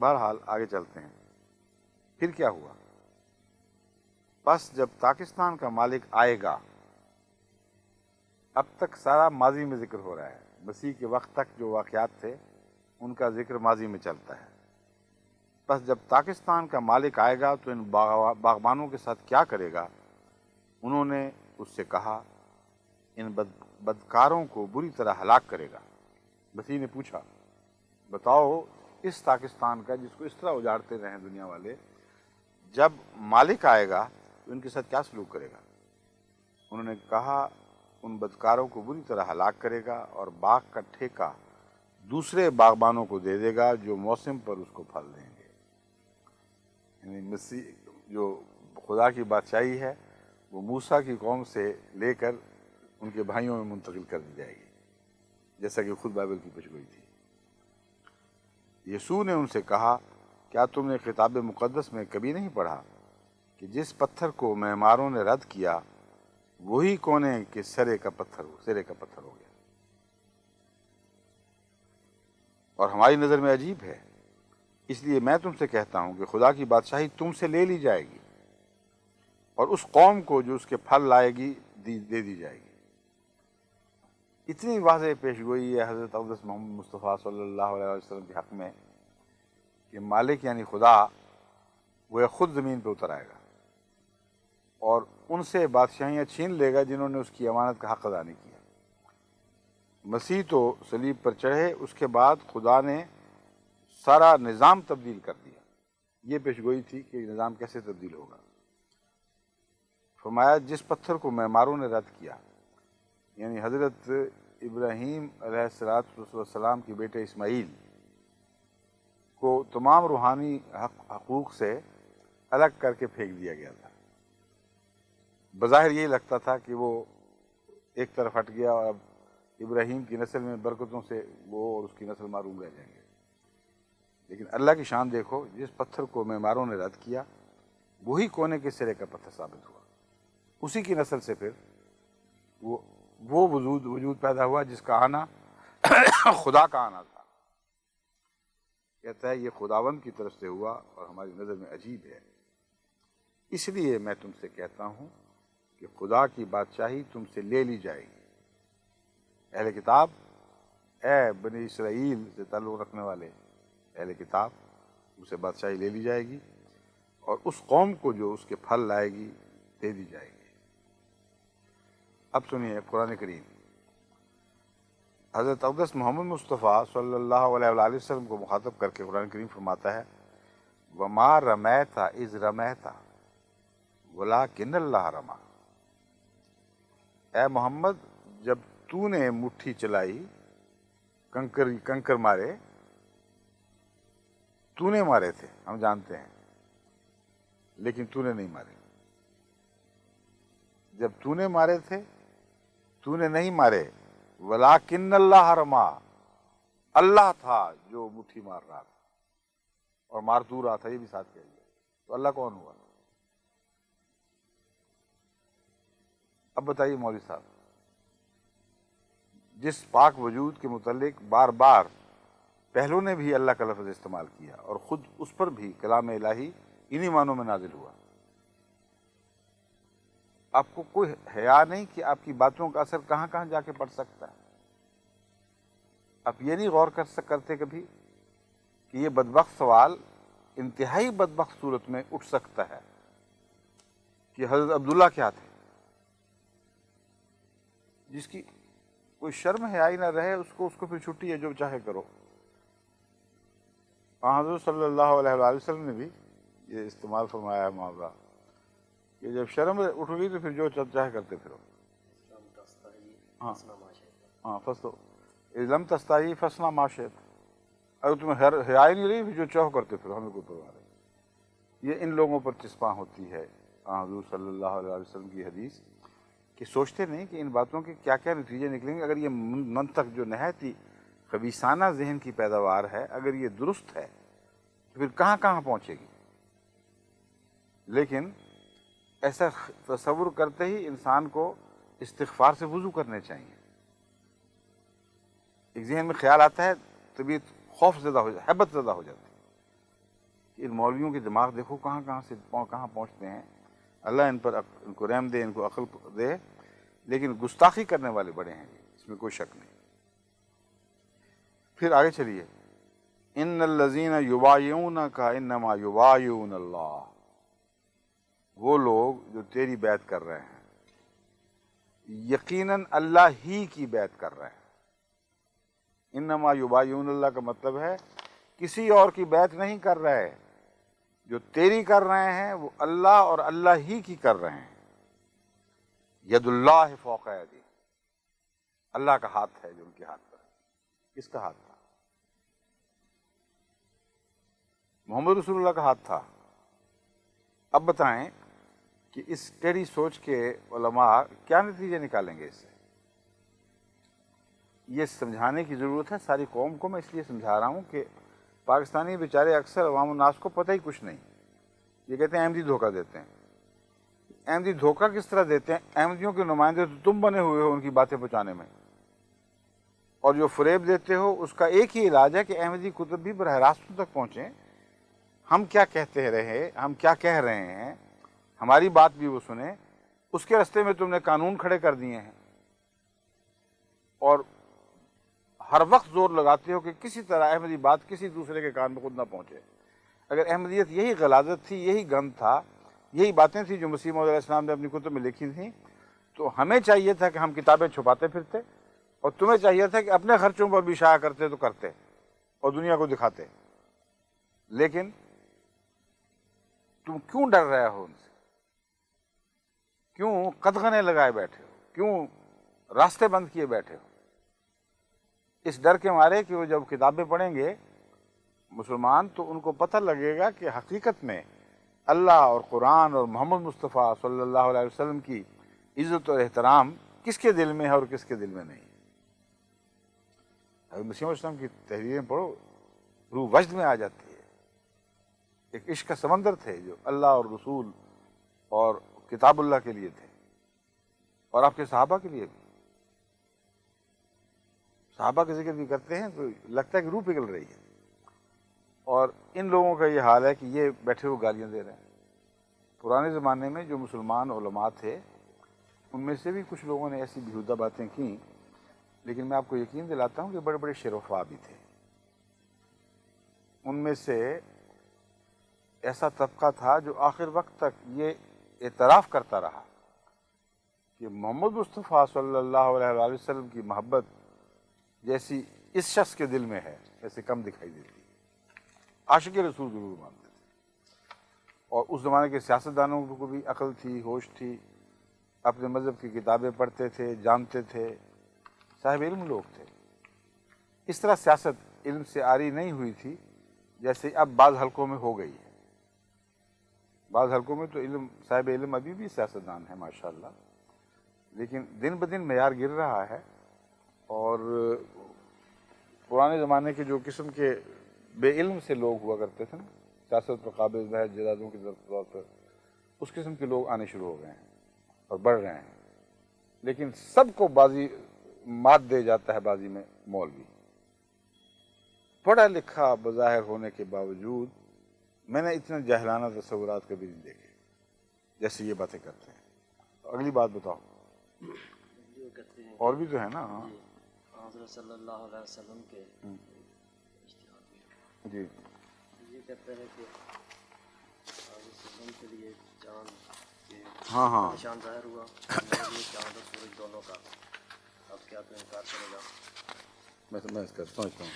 بہرحال آگے چلتے ہیں. پھر کیا ہوا؟ بس جب پاکستان کا مالک آئے گا، اب تک سارا ماضی میں ذکر ہو رہا ہے. مسیح کے وقت تک جو واقعات تھے ان کا ذکر ماضی میں چلتا ہے. بس جب پاکستان کا مالک آئے گا تو ان باغبانوں کے ساتھ کیا کرے گا؟ انہوں نے اس سے کہا ان بدکاروں کو بری طرح ہلاک کرے گا. مسیح نے پوچھا بتاؤ اس پاکستان کا جس کو اس طرح اجاڑتے رہیں دنیا والے، جب مالک آئے گا تو ان کے ساتھ کیا سلوک کرے گا؟ انہوں نے کہا ان بدکاروں کو بری طرح ہلاک کرے گا اور باغ کا ٹھیکہ دوسرے باغبانوں کو دے دے گا جو موسم پر اس کو پھل دیں گے. یعنی مسیح جو خدا کی بادشاہی ہے وہ موسیٰ کی قوم سے لے کر ان کے بھائیوں میں منتقل کر دی جائے گی، جیسا کہ خود بائبل کی پیشگوئی تھی. یسوع نے ان سے کہا کیا تم نے کتاب مقدس میں کبھی نہیں پڑھا کہ جس پتھر کو معماروں نے رد کیا وہی کونے کے سرے کا پتھر ہو گیا؟ اور ہماری نظر میں عجیب ہے. اس لیے میں تم سے کہتا ہوں کہ خدا کی بادشاہی تم سے لے لی جائے گی اور اس قوم کو جو اس کے پھل لائے گی دے دی جائے گی. اتنی واضح پیشگوئی ہے حضرت اقدس محمد مصطفیٰ صلی اللہ علیہ وسلم کے حق میں کہ مالک یعنی خدا وہ خود زمین پہ اتر آئے گا اور ان سے بادشاہیاں چھین لے گا جنہوں نے اس کی امانت کا حق ادا نہیں کیا. مسیح تو صلیب پر چڑھے، اس کے بعد خدا نے سارا نظام تبدیل کر دیا. یہ پیشگوئی تھی کہ نظام کیسے تبدیل ہوگا. فرمایا جس پتھر کو معماروں نے رد کیا، یعنی حضرت ابراہیم علیہ السلام کے بیٹے اسماعیل کو تمام روحانی حقوق سے الگ کر کے پھینک دیا گیا تھا. بظاہر یہ لگتا تھا کہ وہ ایک طرف ہٹ گیا اور اب ابراہیم کی نسل میں برکتوں سے وہ اور اس کی نسل معروم رہ جائیں گے. لیکن اللہ کی شان دیکھو، جس پتھر کو معماروں نے رد کیا وہی کونے کے سرے کا پتھر ثابت ہوا. اسی کی نسل سے پھر وہ وجود پیدا ہوا جس کا آنا خدا کا آنا تھا. کہتا ہے یہ خداوند کی طرف سے ہوا اور ہماری نظر میں عجیب ہے. اس لیے میں تم سے کہتا ہوں کہ خدا کی بادشاہی تم سے لے لی جائے گی. اہل کتاب، اے بنی اسرائیل سے تعلق رکھنے والے اہل کتاب، اسے بادشاہی لے لی جائے گی اور اس قوم کو جو اس کے پھل لائے گی دے دی جائے گی. اب سنیے قرآن کریم. حضرت اقدس محمد مصطفیٰ صلی اللہ علیہ وآلہ وسلم کو مخاطب کر کے قرآن کریم فرماتا ہے وَمَا رَمَيْتَ إِذْ رَمَيْتَ وَلَكِنَّ اللَّهَ رَمَى. اے محمد جب تو نے مٹھی چلائی، کنکر مارے، تو نے مارے تھے ہم جانتے ہیں، لیکن تو نے نہیں مارے. جب تو نے مارے تھے تو نے نہیں مارے، وَلَكِنَّ اللَّهَ رَمَى، اللہ تھا جو مٹھی مار رہا تھا اور مار تو رہا تھا. یہ بھی ساتھ کہہ دیا. تو اللہ کون ہوا؟ اب بتائیے مولوی صاحب، جس پاک وجود کے متعلق بار بار پہلو نے بھی اللہ کا لفظ استعمال کیا اور خود اس پر بھی کلام الہی انہی معنوں میں نازل ہوا، آپ کو کوئی حیا نہیں کہ آپ کی باتوں کا اثر کہاں کہاں جا کے پڑ سکتا ہے؟ آپ یہ نہیں غور کرتے کبھی کہ یہ بدبخت سوال انتہائی بدبخت صورت میں اٹھ سکتا ہے کہ حضرت عبداللہ کیا تھے؟ جس کی کوئی شرم حیائی نہ رہے اس کو پھر چھٹی ہے، جو چاہے کرو. حضرت صلی اللہ علیہ وآلہ وسلم نے بھی یہ استعمال فرمایا ہے محاورہ کہ جب شرم اٹھ گئی تو پھر جو چاہے کرتے پھرو. ہاں فصلو لم تستحی فاصنع ما شئت. اگر تمہیں حیا نہیں رہی پھر جو چاہو کرتے پھرو، ہمیں کوئی پرواہ نہیں. یہ ان لوگوں پر چسپاں ہوتی ہے حضور صلی اللہ علیہ وسلم کی حدیث کہ سوچتے نہیں کہ ان باتوں کے کیا کیا نتیجے نکلیں گے. اگر یہ منطق جو نہایت ہی خبیثانہ ذہن کی پیداوار ہے، اگر یہ درست ہے تو پھر کہاں کہاں پہنچے گی. لیکن ایسا تصور کرتے ہی انسان کو استغفار سے وضو کرنے چاہیے. ایک ذہن میں خیال آتا ہے، طبیعت خوف زدہ ہو جاتی، ہیبت زدہ ہو جاتی ہے. کہ ان مولویوں کے دماغ دیکھو کہاں کہاں سے کہاں پہنچتے ہیں. اللہ ان پر ان کو رحم دے، ان کو عقل دے، لیکن گستاخی کرنے والے بڑے ہیں، اس میں کوئی شک نہیں. پھر آگے چلیے، ان الذین یبایعونک انما یبایعون اللہ، وہ لوگ جو تیری بیعت کر رہے ہیں یقیناً اللہ ہی کی بیعت کر رہے ہیں. انما یبایعون اللہ کا مطلب ہے کسی اور کی بیعت نہیں کر رہے، جو تیری کر رہے ہیں وہ اللہ اور اللہ ہی کی کر رہے ہیں. ید اللہ فوق ایدیہم، اللہ کا ہاتھ ہے جو ان کے ہاتھ پر ہے. کس کا ہاتھ تھا؟ محمد رسول اللہ کا ہاتھ تھا. اب بتائیں کہ اس ٹیڑھی سوچ کے علماء کیا نتیجے نکالیں گے اس سے؟ یہ سمجھانے کی ضرورت ہے ساری قوم کو. میں اس لیے سمجھا رہا ہوں کہ پاکستانی بیچارے اکثر عوام الناس کو پتہ ہی کچھ نہیں. یہ کہتے ہیں احمدی دھوکہ دیتے ہیں. احمدی دھوکہ کس طرح دیتے ہیں؟ احمدیوں کے نمائندے تو تم بنے ہوئے ہو ان کی باتیں پہنچانے میں، اور جو فریب دیتے ہو اس کا ایک ہی علاج ہے کہ احمدی کتب بھی براہ راست تک پہنچیں. ہم کیا کہتے رہے، ہم کیا کہہ رہے ہیں، ہماری بات بھی وہ سنیں. اس کے راستے میں تم نے قانون کھڑے کر دیے ہیں، اور ہر وقت زور لگاتے ہو کہ کسی طرح احمدی بات کسی دوسرے کے کان میں خود نہ پہنچے. اگر احمدیت یہی غلاظت تھی، یہی گند تھا، یہی باتیں تھیں جو مسیح موعود علیہ السلام نے اپنی کتب میں لکھی تھیں، تو ہمیں چاہیے تھا کہ ہم کتابیں چھپاتے پھرتے، اور تمہیں چاہیے تھا کہ اپنے خرچوں پر بھی شائع کرتے تو کرتے اور دنیا کو دکھاتے. لیکن تم کیوں ڈر رہے ہو ان سے؟ کیوں قدغنے لگائے بیٹھے ہو؟ کیوں راستے بند کیے بیٹھے ہو؟ اس ڈر کے مارے کہ وہ جب کتابیں پڑھیں گے مسلمان تو ان کو پتہ لگے گا کہ حقیقت میں اللہ اور قرآن اور محمد مصطفیٰ صلی اللہ علیہ وسلم کی عزت اور احترام کس کے دل میں ہے اور کس کے دل میں نہیں. حضرت مسیح علیہ السلام کی تحریریں پڑھو، روح وجد میں آ جاتی ہے. ایک عشق کا سمندر تھے جو اللہ اور رسول اور کتاب اللہ کے لیے تھے، اور آپ کے صحابہ کے لیے بھی. صحابہ کا ذکر بھی کرتے ہیں تو لگتا ہے کہ روح پگھل رہی ہے. اور ان لوگوں کا یہ حال ہے کہ یہ بیٹھے ہوئے گالیاں دے رہے ہیں. پرانے زمانے میں جو مسلمان علماء تھے ان میں سے بھی کچھ لوگوں نے ایسی بیہودہ باتیں کیں، لیکن میں آپ کو یقین دلاتا ہوں کہ بڑے بڑے شیروفا بھی تھے. ان میں سے ایسا طبقہ تھا جو آخر وقت تک یہ اعتراف کرتا رہا کہ محمد مصطفیٰ صلی اللہ علیہ وآلہ وسلم کی محبت جیسی اس شخص کے دل میں ہے ایسے کم دکھائی دیتی. عاشق رسول ضرور مانتے تھے، اور اس زمانے کے سیاستدانوں کو بھی عقل تھی، ہوش تھی، اپنے مذہب کی کتابیں پڑھتے تھے، جانتے تھے، صاحب علم لوگ تھے. اس طرح سیاست علم سے عاری نہیں ہوئی تھی جیسے اب بعض حلقوں میں ہو گئی ہے. بعض حلقوں میں تو صاحب علم ابھی بھی سیاستدان ہیں ماشاءاللہ، لیکن دن بدن معیار گر رہا ہے. اور پرانے زمانے کے جو قسم کے بے علم سے لوگ ہوا کرتے تھے نا، سیاست پر قابض بحث جدادوں کے طور پر، اس قسم کے لوگ آنے شروع ہو گئے ہیں اور بڑھ رہے ہیں. لیکن سب کو بازی مات دے جاتا ہے بازی میں مولوی. پڑھا لکھا بظاہر ہونے کے باوجود میں نے اتنے جاہلانہ تصورات کبھی نہیں دیکھے جیسے یہ باتیں کرتے ہیں. اگلی بات بتاؤ. اور بھی تو ہے نا. حضرت صلی اللہ علیہ وسلم کے جی یہ کہتے ہیں کہ حضرت وسلم کے لیے چاند کے ہاں نشان ظاہر ہوا، میرے لیے چاند اور سورج دونوں کا. اب کیا تو انکار کرے گا؟ میں اس کا سمجھتا ہوں.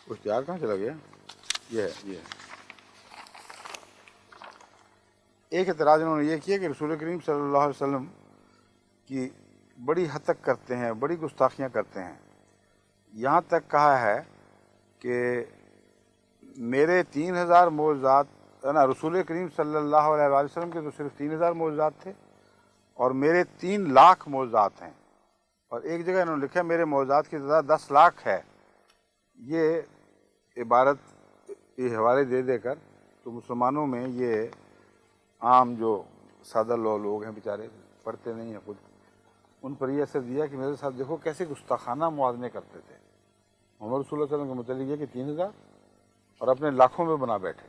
اشتہار کہاں چلا گیا؟ یہ ہے. ایک اعتراض انہوں نے یہ کیا کہ رسول کریم صلی اللہ علیہ وسلم کی بڑی حد تک کرتے ہیں، بڑی گستاخیاں کرتے ہیں. یہاں تک کہا ہے کہ میرے 3000 معجزات نا، رسول کریم صلی اللہ علیہ وآلہ وسلم کے تو صرف 3000 معجزات تھے اور میرے 3 لاکھ معجزات ہیں. اور ایک جگہ انہوں نے لکھا میرے معجزات کی تعداد 10 لاکھ ہے. یہ عبارت یہ حوالے دے دے کر تو مسلمانوں میں یہ عام جو سادہ لوگ ہیں بیچارے پڑھتے نہیں ہیں خود، ان پر یہ اثر دیا کہ میرے ساتھ دیکھو کیسے گستاخانہ موازنے کرتے تھے. محمد رسول اللہ صلی اللہ علیہ وسلم کا متعلق یہ کہ 3000 اور اپنے لاکھوں میں بنا بیٹھے.